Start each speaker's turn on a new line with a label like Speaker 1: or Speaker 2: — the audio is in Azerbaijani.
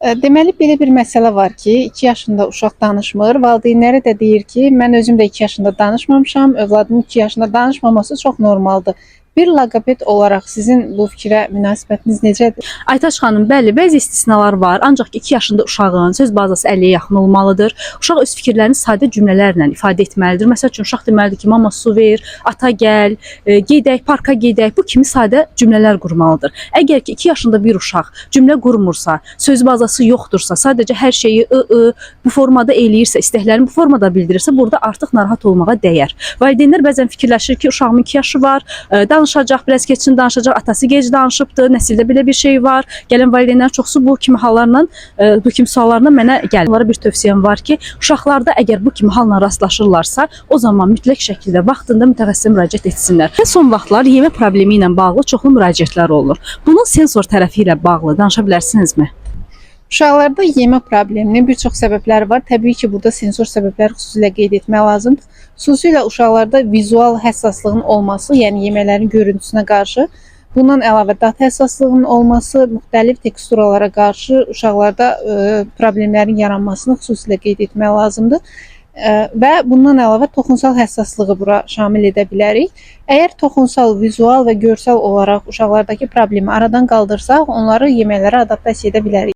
Speaker 1: Deməli, belə bir məsələ var ki, 2 yaşında uşaq danışmır. Valideynləri də deyir ki, mən özüm də 2 yaşında danışmamışam, övladımın 2 yaşında danışmaması çox normaldır. Bir loqoped olaraq sizin bu fikrə münasibətiniz necədir?
Speaker 2: Aytaç xanım, bəli, bəzi istisnalar var. Ancaq 2 yaşında uşağın söz bazası 50-yə yaxın olmalıdır. Uşaq öz fikirlərini sadə cümlələrlə ifadə etməlidir. Məsəl üçün, uşaq deməlidir ki, mama su ver, ata gəl, gedək, parka gedək. Bu kimi sadə cümlələr qurmalıdır. Əgər ki, 2 yaşında bir uşaq cümlə qurmursa, söz bazası yoxdursa, sadəcə hər şeyi bu formada eləyirsə, istəklərini bu formada bildirirsə, burada artıq narahat olmağa dəyər. Valideynlər bəzən fikirləşir ki, uşağımın 2 yaşı var, danışacaq, biraz keçsin danışacaq, atası gec danışıbdı, nəsildə belə bir şey var. Gələn valideynlərin çoxusu bu kimi hallarla, bu kimi suallarla mənə gəlir. Onlara bir tövsiyəm var ki, uşaqlarda əgər bu kimi halla rastlaşırlarsa, o zaman mütləq şəkildə vaxtında mütəxəssisə müraciət etsinlər. Və son vaxtlar yemə problemi ilə bağlı çoxlu müraciətlər olur. Bunun sensor tərəfi ilə bağlı danışa bilərsinizmi?
Speaker 1: Uşaqlarda yemə probleminin bir çox səbəbləri var. Təbii ki, burada sensor səbəbləri xüsusilə qeyd etmək lazımdır. Xüsusilə uşaqlarda vizual həssaslığın olması, yəni yeməklərin görüntüsünə qarşı, bundan əlavə dad həssaslığının olması, müxtəlif teksturalara qarşı uşaqlarda problemlərin yaranmasını xüsusilə qeyd etmək lazımdır. Və bundan əlavə toxunsal həssaslığı bura şamil edə bilərik. Əgər toxunsal, vizual və görsel olaraq uşaqlardakı problemi aradan qaldırsaq, onları yeməklərə adaptasiya edə bilərik.